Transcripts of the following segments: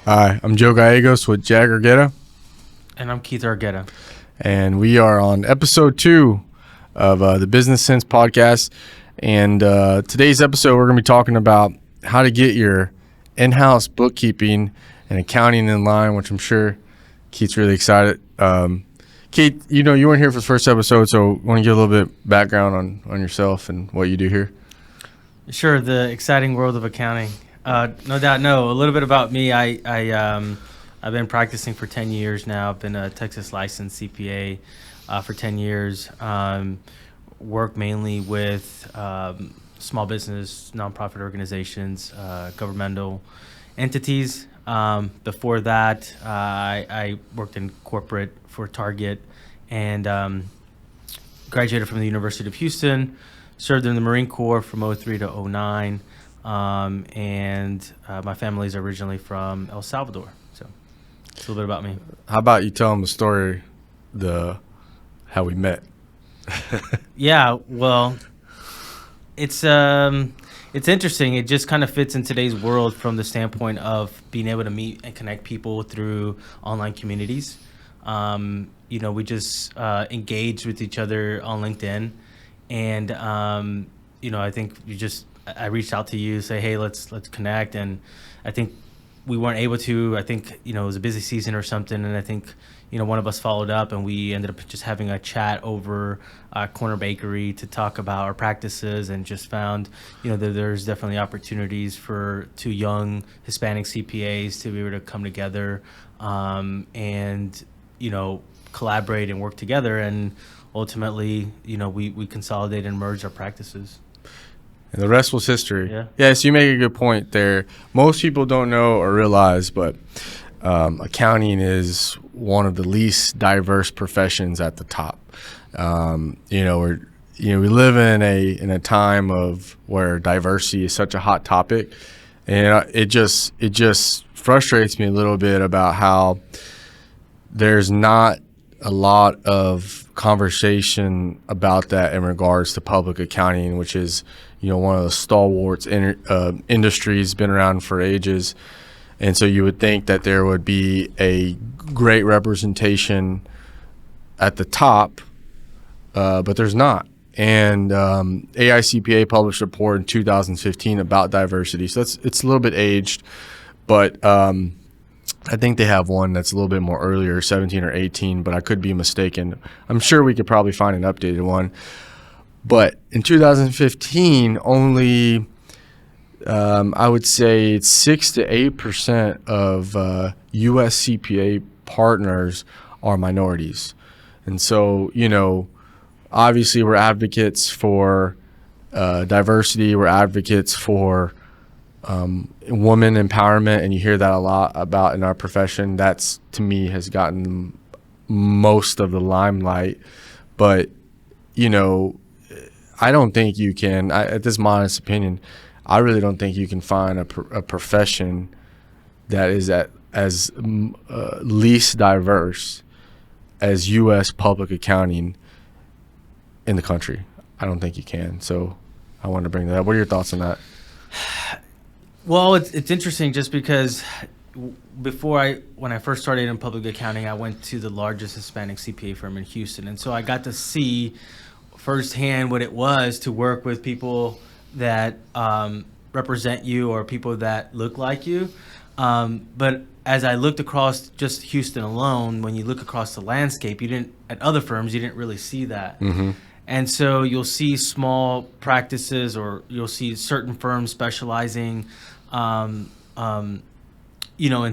Hi, I'm Joe Gallegos with JAG Argueta. And I'm Keith Argueta. And we are on episode 2 of the Business Sense podcast. And today's episode, we're going to be talking about how to get your in-house bookkeeping and accounting in line, which I'm sure Keith's really excited. Keith, you weren't here for the first episode, so want to give a little bit background on yourself and what you do here? Sure, the exciting world of accounting. No doubt. A little bit about me. I've been practicing for 10 years now. I've been a Texas licensed CPA for 10 years. Work mainly with small business, nonprofit organizations, governmental entities. Before that, I worked in corporate for Target and graduated from the University of Houston, served in the Marine Corps from 2003 to 2009. And my family is originally from El Salvador. So it's a little bit about me. How about you tell them the story, how we met? Yeah, well, it's interesting. It just kind of fits in today's world from the standpoint of being able to meet and connect people through online communities. We just engage with each other on LinkedIn, and I think I reached out to you, say, hey, let's connect, and I think we weren't able to. I think it was a busy season or something, and I think one of us followed up, and we ended up just having a chat over Corner Bakery to talk about our practices, and just found that there's definitely opportunities for two young Hispanic CPAs to be able to come together and collaborate and work together, and ultimately we consolidate and merge our practices. And the rest was history. Yeah. Yes, you make a good point there. Most people don't know or realize, but accounting is one of the least diverse professions at the top. We live in a time of where diversity is such a hot topic, and it just frustrates me a little bit about how there's not a lot of conversation about that in regards to public accounting, which is one of the stalwarts industries, been around for ages. And so you would think that there would be a great representation at the top, but there's not. And AICPA published a report in 2015 about diversity. So it's a little bit aged, but I think they have one that's a little bit more earlier, 17 or 18, but I could be mistaken. I'm sure we could probably find an updated one. But in 2015, only I would say 6 to 8% of U.S. CPA partners are minorities. And so, obviously we're advocates for diversity. We're advocates for woman empowerment, and you hear that a lot about in our profession. That's, to me, has gotten most of the limelight. But, I don't think you can, at this modest opinion, I really don't think you can find a profession that is as least diverse as U.S. public accounting in the country. I don't think you can. So I wanted to bring that up. What are your thoughts on that? Well, it's interesting just because when I first started in public accounting, I went to the largest Hispanic CPA firm in Houston. And so I got to see firsthand what it was to work with people that represent you or people that look like you. But as I looked across just Houston alone, when you look across the landscape, at other firms, you didn't really see that. Mm-hmm. And so you'll see small practices, or you'll see certain firms specializing, in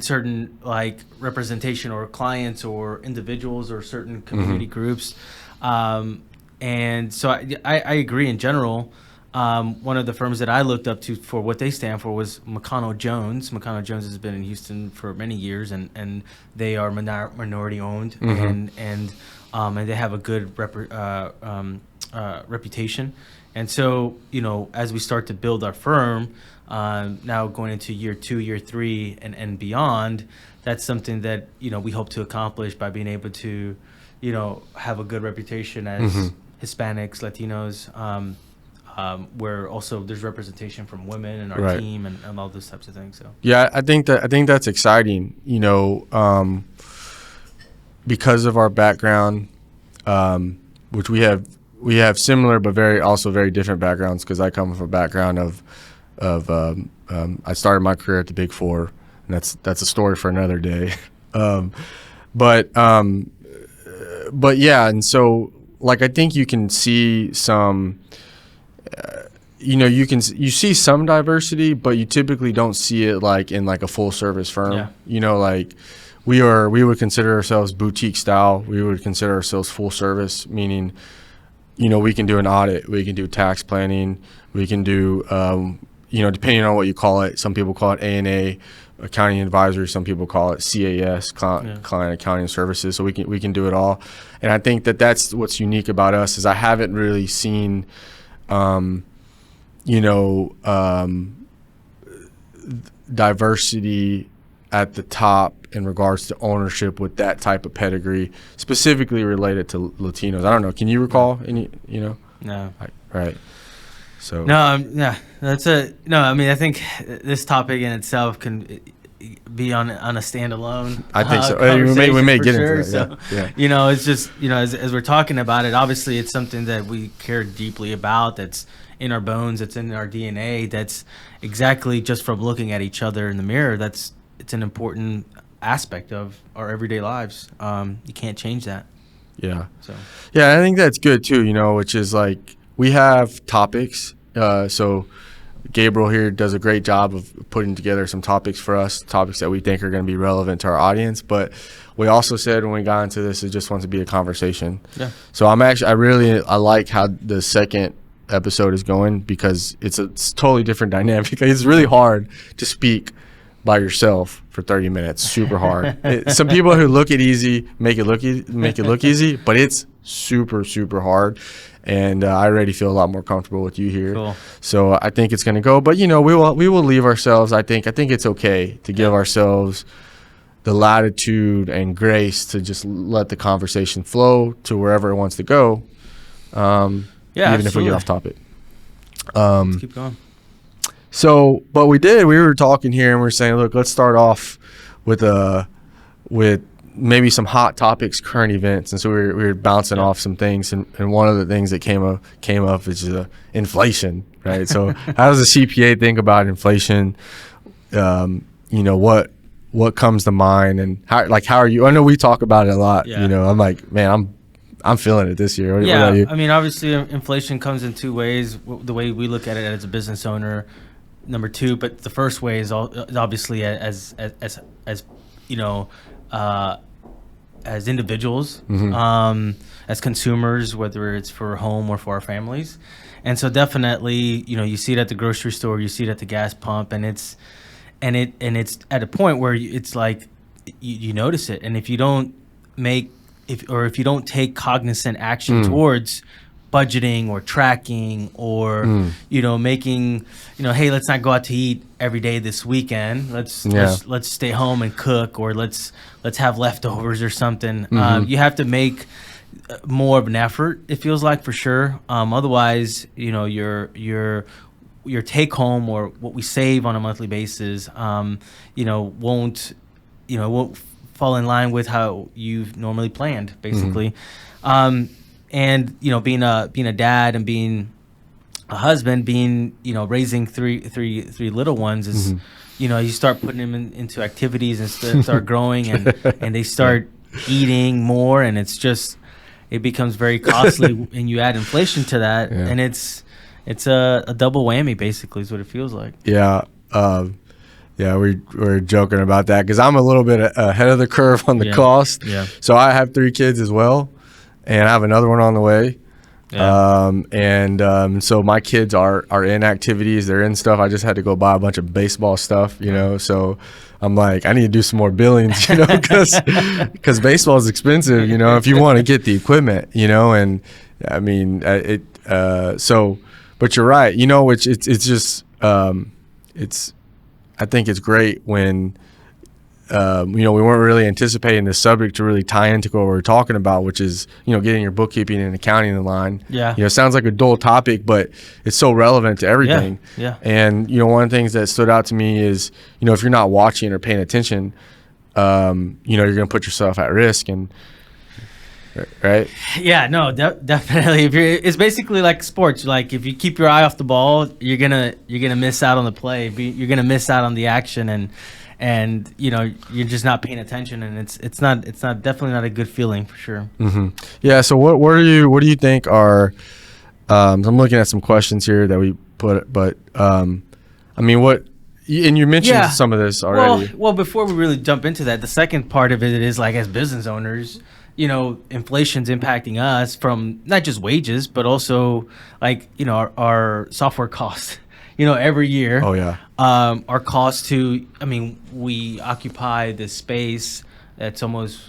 certain like representation or clients or individuals or certain community groups. And so I agree in general. One of the firms that I looked up to for what they stand for was McConnell Jones. McConnell Jones has been in Houston for many years, and they are minority owned, and they have a good reputation. And so, as we start to build our firm, now going into year 2, year 3, and beyond, that's something that, we hope to accomplish by being able to, have a good reputation as Hispanics, Latinos, where also there's representation from women in our Right. team and all those types of things. So Yeah, I think that's exciting. Because of our background, which we have similar but very different backgrounds. Because I come from a background of I started my career at the Big Four, and that's a story for another day. But yeah, and so like I think you can see some. You see some diversity, but you typically don't see it like in like a full service firm. Yeah. Like we would consider ourselves boutique style. We would consider ourselves full service, meaning, we can do an audit, we can do tax planning, we can do, depending on what you call it. Some people call it A&A, accounting advisory. Some people call it CAS, client accounting services. So we can do it all. And I think that's what's unique about us is I haven't really seen, diversity at the top in regards to ownership with that type of pedigree, specifically related to Latinos. I don't know. Can you recall any? No. Right. So No. Yeah. I mean, I think this topic in itself can be on a standalone. I think so. We may get into that. So, yeah. it's just as we're talking about it, obviously it's something that we care deeply about. That's in our bones. It's in our DNA. That's exactly just from looking at each other in the mirror. It's an important aspect of our everyday lives. You can't change that. Yeah. So. Yeah, I think that's good too. Which is like we have topics. So Gabriel here does a great job of putting together some topics for us, topics that we think are going to be relevant to our audience. But we also said when we got into this, it just wants to be a conversation. Yeah. So I like how the second episode is going because it's totally different dynamic. It's really hard to speak by yourself for 30 minutes. Super hard. Some people who look it easy make it look easy, but it's super, super hard. And I already feel a lot more comfortable with you here. Cool. So I think it's going to go. But we will leave ourselves. I think it's okay to give ourselves the latitude and grace to just let the conversation flow to wherever it wants to go. Even if we get off topic. Let's keep going. So, but we were talking here and we're saying, look, let's start off with maybe some hot topics, current events. And so we were bouncing off some things. And one of the things that came up is inflation, right? So how does the CPA think about inflation? What comes to mind, and how are you? I know we talk about it a lot. Yeah. I'm like, man, I'm feeling it this year. What about you? I mean, obviously, inflation comes in two ways. The way we look at it as a business owner, number two, but the first way is obviously as individuals, as consumers, whether it's for home or for our families. And so definitely, you see it at the grocery store, you see it at the gas pump, and it's at a point where it's like you notice it. And if you don't if you don't take cognizant action towards budgeting or tracking or making hey, let's not go out to eat every day this weekend, let's stay home and cook, or let's have leftovers or something. You have to make more of an effort, it feels like, for sure. Otherwise, your take home, or what we save on a monthly basis, won't fall in line with how you've normally planned, basically. And being a dad and being a husband, raising three little ones is, you start putting them into activities and start growing, and they start eating more, and it becomes very costly. And you add inflation to that, and it's a double whammy, basically, is what it feels like. Yeah. We're joking about that because I'm a little bit ahead of the curve on the cost. Yeah. So I have 3 kids as well, and I have another one on the way. Yeah. So my kids are in activities. They're in stuff. I just had to go buy a bunch of baseball stuff, So I'm like, I need to do some more billings, because baseball is expensive, if you want to get the equipment, and I mean, but you're right, it's just, I think it's great when we weren't really anticipating this subject to really tie into what we're talking about, which is, getting your bookkeeping and accounting in line. Yeah. It sounds like a dull topic, but it's so relevant to everything. Yeah. And, one of the things that stood out to me is, if you're not watching or paying attention, you're going to put yourself at risk. And right. Yeah, no, definitely. It's basically like sports. Like if you keep your eye off the ball, you're gonna miss out on the play. You're gonna miss out on the action, and you're just not paying attention. And it's definitely not a good feeling for sure. Mm-hmm. Yeah. So what do you think are? I'm looking at some questions here that we put, but what? And you mentioned some of this already. Well, before we really jump into that, the second part of it is like as business owners. Inflation's impacting us from not just wages, but also like, our software costs, every year. Oh, yeah. Our cost we occupy this space that's almost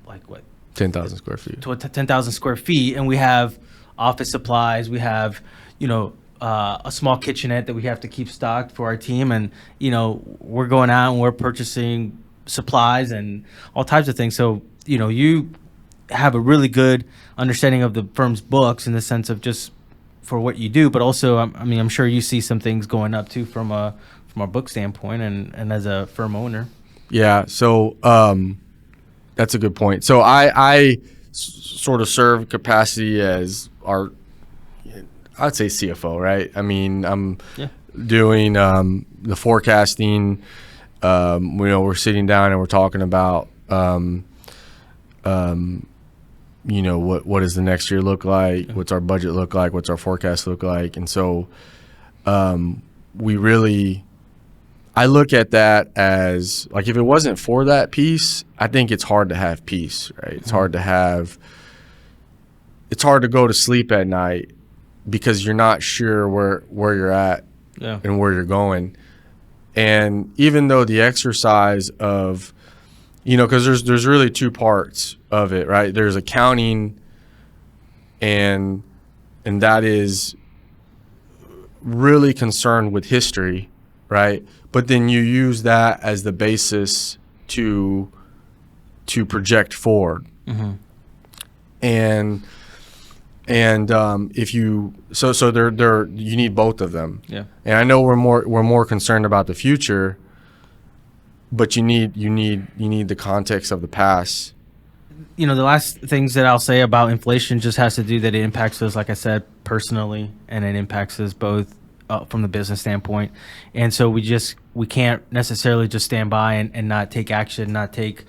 like what? 10,000 square feet. 10,000 square feet. And we have office supplies. We have, a small kitchenette that we have to keep stocked for our team. And, we're going out and we're purchasing supplies and all types of things. So, you have a really good understanding of the firm's books in the sense of just for what you do, but also, I'm sure you see some things going up too from a book standpoint and as a firm owner. Yeah. So that's a good point. So I sort of serve capacity as I'd say CFO, right? I'm doing the forecasting. We're sitting down and we're talking about what does the next year look like? What's our budget look like? What's our forecast look like? And so I look at that as like, if it wasn't for that piece, I think it's hard to have peace, right? It's hard to go to sleep at night because you're not sure where you're at and where you're going. And even though the exercise of, because there's really two parts of it, right? There's accounting, and that is really concerned with history, right? But then you use that as the basis to project forward, and if you you need both of them. Yeah. And I know we're more concerned about the future, but you need the context of the past. The last things that I'll say about inflation just has to do that it impacts us, like I said, personally, and it impacts us both from the business standpoint. And so we can't necessarily just stand by and not take action, not take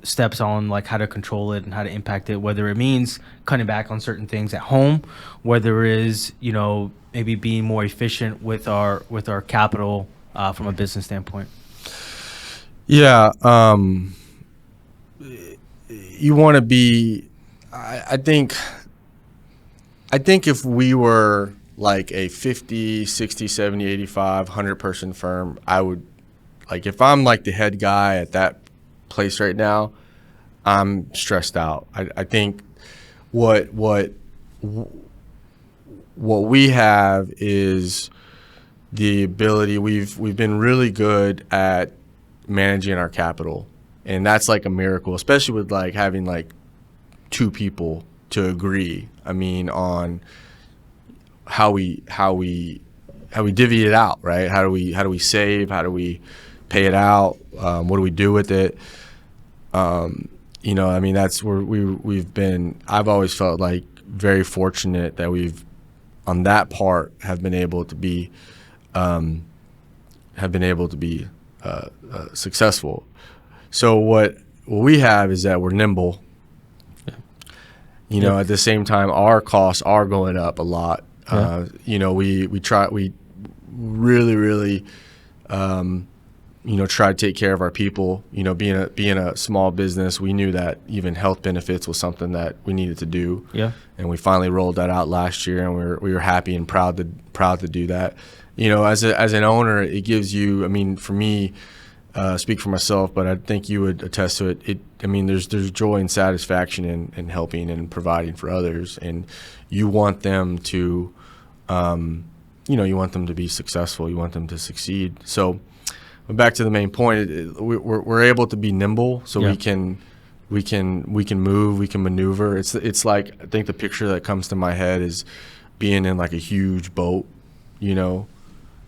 steps on like how to control it and how to impact it, whether it means cutting back on certain things at home, whether it is maybe being more efficient with our capital from a business standpoint. Yeah. You want to be, I think if we were like a 50, 60, 70, 85, 100 person firm, I would, like, if I'm like the head guy at that place right now, I'm stressed out. I think what we have is the ability, we've been really good at managing our capital, and that's like a miracle, especially with like having like two people to agree on how we divvy it out, right? How do we save, how do we pay it out, what do we do with it? That's where we've been. I've always felt like very fortunate that we've on that part have been able to be successful. So what we have is that we're nimble. At the same time, our costs are going up a lot. We really try to take care of our people. Being a small business, we knew that even health benefits was something that we needed to do. Yeah. And we finally rolled that out last year, and we were happy and proud to do that. As an owner, it gives you, for me, speak for myself, but I think you would attest to it. There's joy and satisfaction in helping and providing for others, and you want them to, you want them to be successful. You want them to succeed. So But back to the main point, we're able to be nimble, so Yeah. we can move, we can maneuver. It's like, I think the picture that comes to my head is being in like a huge boat, you know,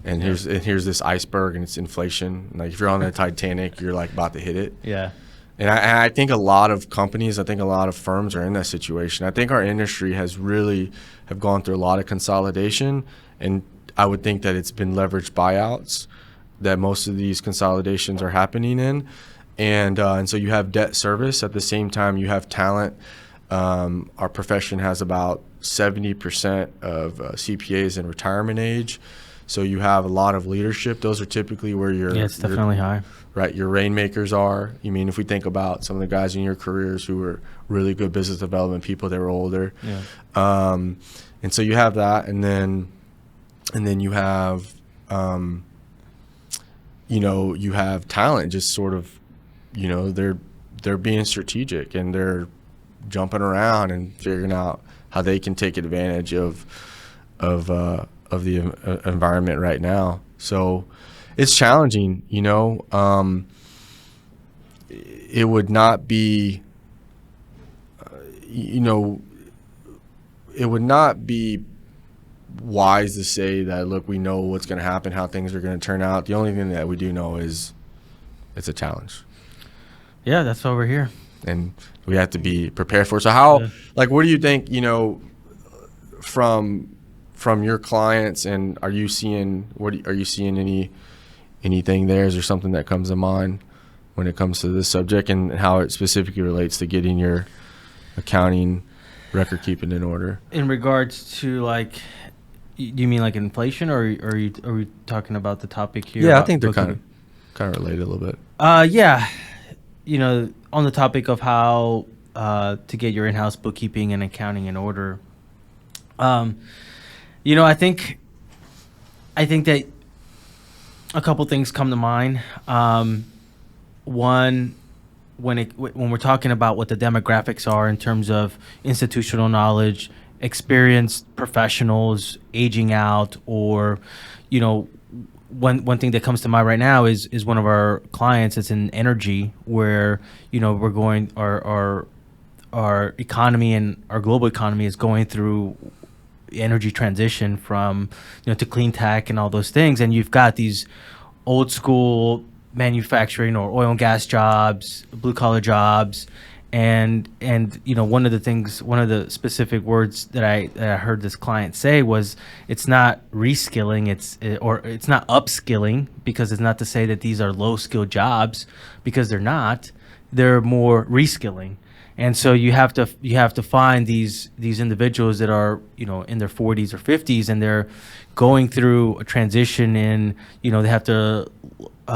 and here's this iceberg and it's inflation. Like if you're on the Titanic, you're like about to hit it. Yeah. And I think a lot of companies, I think a lot of firms are in that situation. I think our industry have gone through a lot of consolidation, and I would think that it's been leveraged buyouts that most of these consolidations are happening in. And so you have debt service. At the same time, you have talent. Our profession has about 70% of CPAs in retirement age. So you have a lot of leadership. Those are typically where It's definitely high. Right, your rainmakers are. You mean, if we think about some of the guys in your careers who were really good business development people, they were older. Yeah. And so you have that, and then you have, you have talent just sort of, they're being strategic and they're jumping around and figuring out how they can take advantage of the environment right now. So it's challenging, it would not be, it would not be wise to say that, look, we know what's going to happen, how things are going to turn out. The only thing that we do know is it's a challenge. Yeah, that's why we're here. And we have to be prepared for it. So what do you think, from your clients, and are you seeing anything there? Is there something that comes to mind when it comes to this subject and how it specifically relates to getting your accounting record keeping in order? In regards to do you mean like inflation, or are we talking about the topic here? Yeah, I think they're kind of related a little bit. Yeah, on the topic of how to get your in-house bookkeeping and accounting in order. I think that a couple things come to mind. One, when we're talking about what the demographics are in terms of institutional knowledge, experienced professionals aging out, or one thing that comes to mind right now is one of our clients. It's in energy, where we're going, our economy and our global economy is going through energy transition from to clean tech and all those things, and you've got these old school manufacturing or oil and gas jobs, blue collar jobs, and one of the specific words that I heard this client say was, it's not reskilling, it's not upskilling, because it's not to say that these are low skill jobs, because they're more reskilling. And so you have to find these individuals that are in their 40s or 50s, and they're going through a transition in they have to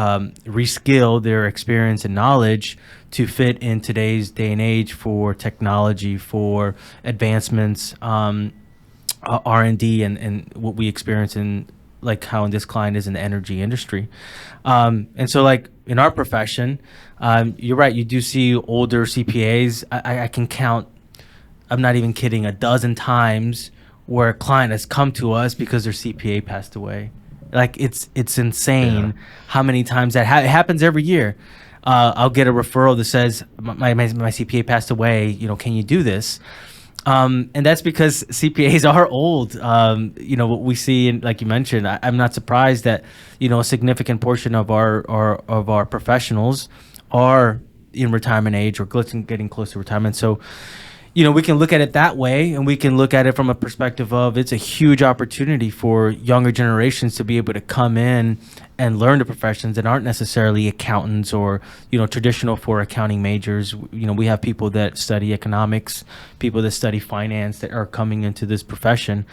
reskill their experience and knowledge to fit in today's day and age for technology, for advancements, R&D, and what we experience in, like how in this client is in the energy industry. And so in our profession, you're right, you do see older CPAs. I can count, I'm not even kidding, a dozen times where a client has come to us because their CPA passed away. It's insane how many times that it happens every year. I'll get a referral that says, my CPA passed away, can you do this? And that's because CPAs are old. What we see, and like you mentioned, I'm not surprised that a significant portion of our professionals are in retirement age or getting close to retirement. So, we can look at it that way, and we can look at it from a perspective of, it's a huge opportunity for younger generations to be able to come in and learn the professions that aren't necessarily accountants or traditional for accounting majors. We have people that study economics, people that study finance, that are coming into this profession.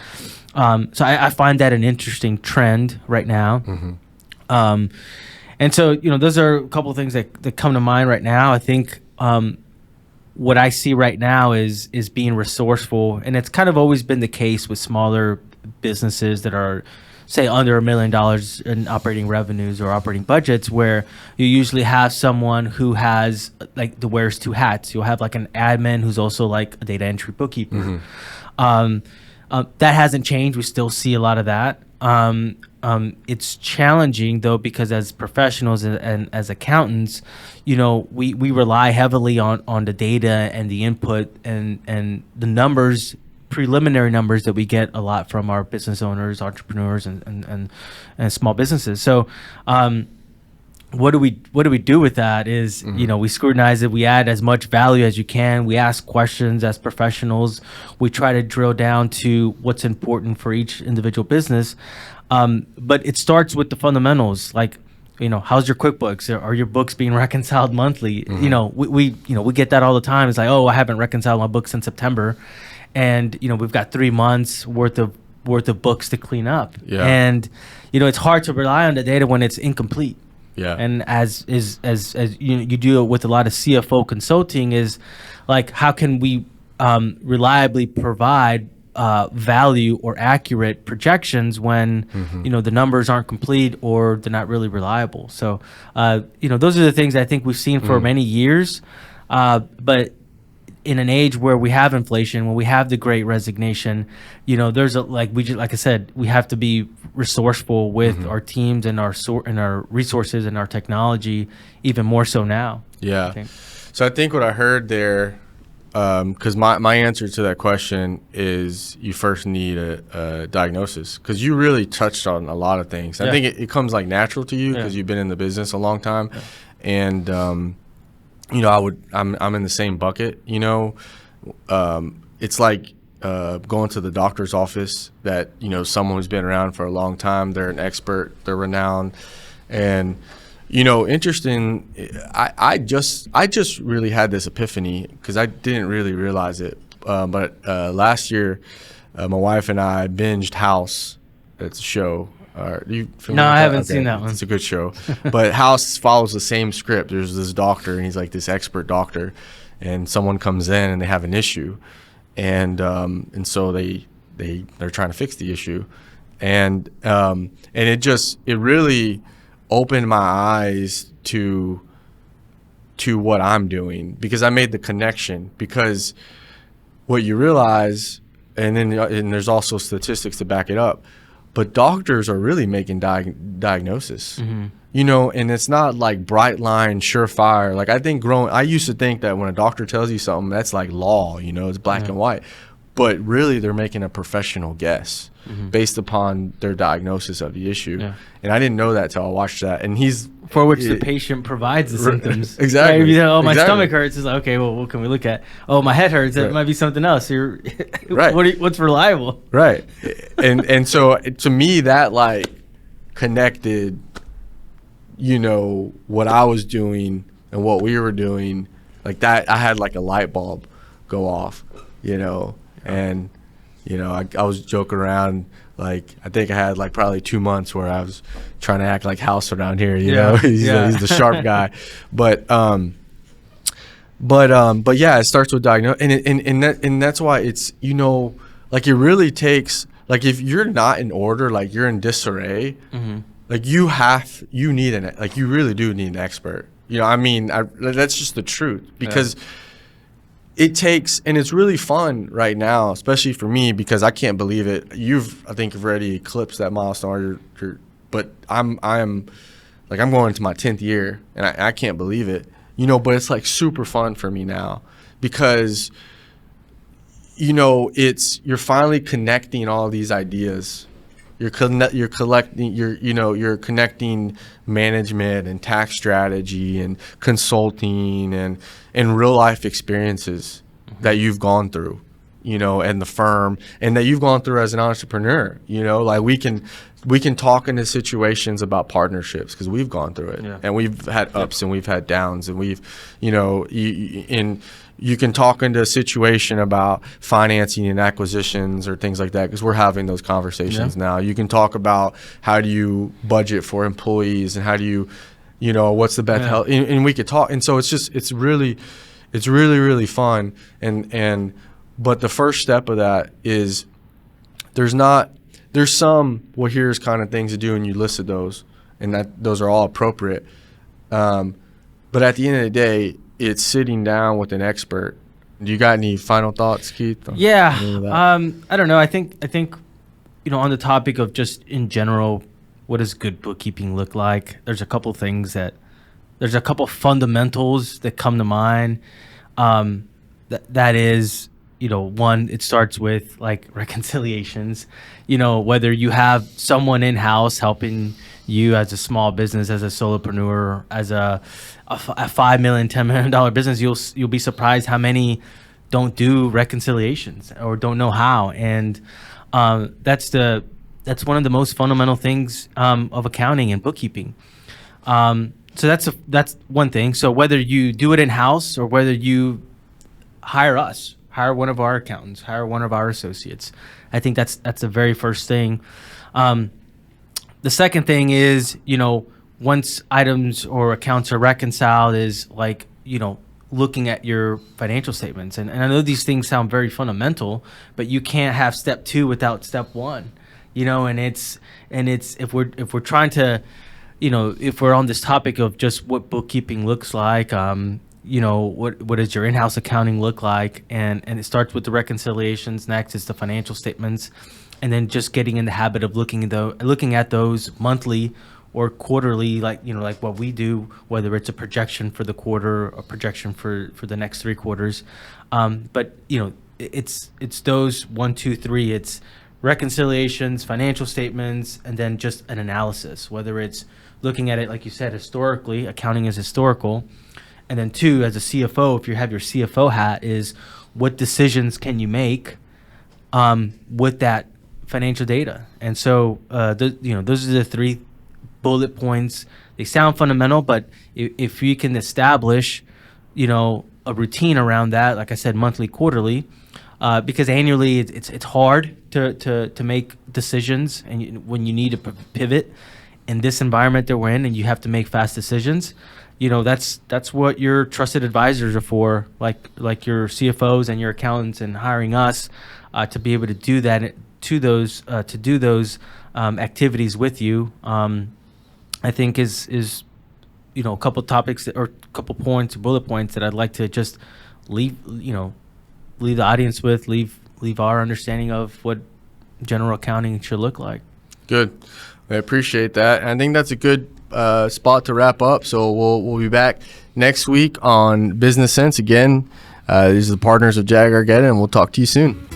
So I find that an interesting trend right now. Mm-hmm. And so those are a couple of things that come to mind right now. I think what I see right now is being resourceful, and it's kind of always been the case with smaller businesses that are, say, under $1 million in operating revenues or operating budgets, where you usually have someone who has wears two hats. You'll have an admin who's also a data entry bookkeeper. Mm-hmm. That hasn't changed. We still see a lot of that. it's challenging though, because as professionals and as accountants, we rely heavily on the data and the input and the numbers, preliminary numbers that we get a lot from our business owners, entrepreneurs, and small businesses. So what do we do with that is, we scrutinize it, we add as much value as you can, we ask questions as professionals, we try to drill down to what's important for each individual business. But it starts with the fundamentals, like, how's your QuickBooks? Are your books being reconciled monthly? We get that all the time. It's like, oh, I haven't reconciled my books since September, and we've got 3 months worth of books to clean up. Yeah. And it's hard to rely on the data when it's incomplete. Yeah. And as you do it with a lot of CFO consulting, is like, how can we reliably provide value or accurate projections when the numbers aren't complete or they're not really reliable. So those are the things I think we've seen for many years, but in an age where we have inflation, when we have the Great Resignation, there's like I said, we have to be resourceful with our teams and our resources and our technology, even more so now. Yeah. So I think what I heard there, because my answer to that question is you first need a diagnosis, because you really touched on a lot of things. I think it comes like natural to you because you've been in the business a long time, and I'm in the same bucket. It's like going to the doctor's office that someone who's been around for a long time. They're an expert, they're renowned, and interesting. I just really had this epiphany because I didn't really realize it. But last year, my wife and I binged House. It's a show. No, I haven't seen that one. It's a good show. But House follows the same script. There's this doctor, and he's like this expert doctor, and someone comes in and they have an issue, and so they're trying to fix the issue, and it really opened my eyes to what I'm doing, because I made the connection. Because what you realize, and there's also statistics to back it up, but doctors are really making diagnosis, and it's not like bright line, surefire. Like I used to think that when a doctor tells you something, that's like law, it's black and white. But really, they're making a professional guess based upon their diagnosis of the issue. Yeah. And I didn't know that till I watched that. And for which the patient provides the symptoms. Exactly. Right? My stomach hurts. It's like, okay, well, what can we look at? Oh, my head hurts. It might be something else. Right. What's reliable? Right. And so to me, that like connected, what I was doing and what we were doing, like that. I had like a light bulb go off, and I was joking around, like I think I had like probably 2 months where I was trying to act like House around here, he's the sharp guy, but yeah, it starts with diagnose, and that's why it's like it really takes, like if you're not in order, like you're in disarray, like you really do need an expert. That's just the truth, because it takes, and it's really fun right now, especially for me, because I can't believe it. I think you've already eclipsed that milestone, but I'm going into my 10th year, and I can't believe it, but it's like super fun for me now, because, you're finally connecting all these ideas. You're connecting management and tax strategy and consulting and real life experiences that you've gone through, and the firm, and that you've gone through as an entrepreneur. Like we can talk into situations about partnerships because we've gone through it, and we've had ups and we've had downs, and we've, you can talk into a situation about financing and acquisitions or things like that, because we're having those conversations now. You can talk about how do you budget for employees, and how do you, what's the best health, and we could talk. And so it's really fun. But the first step of that is there's some, well, here's kind of things to do, and you listed those, and those are all appropriate. But at the end of the day, it's sitting down with an expert. Do you got any final thoughts, Keith? Yeah. I don't know. I think, on the topic of just in general what does good bookkeeping look like? There's a couple fundamentals that come to mind. That is, one, it starts with like reconciliations, whether you have someone in-house helping you as a small business, as a solopreneur, as a $5 million, $10 million business, you'll be surprised how many don't do reconciliations or don't know how. And that's one of the most fundamental things of accounting and bookkeeping. So that's one thing. So whether you do it in-house or whether you hire one of our accountants, hire one of our associates, I think that's the very first thing. The second thing is, once items or accounts are reconciled, is like, looking at your financial statements. And I know these things sound very fundamental, but you can't have step 2 without step 1, and it's if we're trying to, if we're on this topic of just what bookkeeping looks like, what does your in-house accounting look like? And it starts with the reconciliations. Next is the financial statements. And then just getting in the habit of looking at those monthly or quarterly, like what we do, whether it's a projection for the quarter or projection for the next 3 quarters. But it's those 1, 2, 3. It's reconciliations, financial statements, and then just an analysis, whether it's looking at it, like you said, historically. Accounting is historical. And then 2, as a CFO, if you have your CFO hat, is what decisions can you make with that financial data? And so those are the 3 bullet points. They sound fundamental, but if you can establish a routine around that, like I said, monthly, quarterly, because annually it's hard to make decisions, and when you need to pivot in this environment that we're in, and you have to make fast decisions, that's what your trusted advisors are for, like your CFOs and your accountants, and hiring us to be able to do that, to do those activities with you. I think is a couple topics or a couple points, bullet points that I'd like to just leave the audience with, leave our understanding of what general accounting should look like. Good. I appreciate that. And I think that's a good spot to wrap up. So we'll be back next week on Business Sense again. These are the partners of JAG Argueta, and we'll talk to you soon.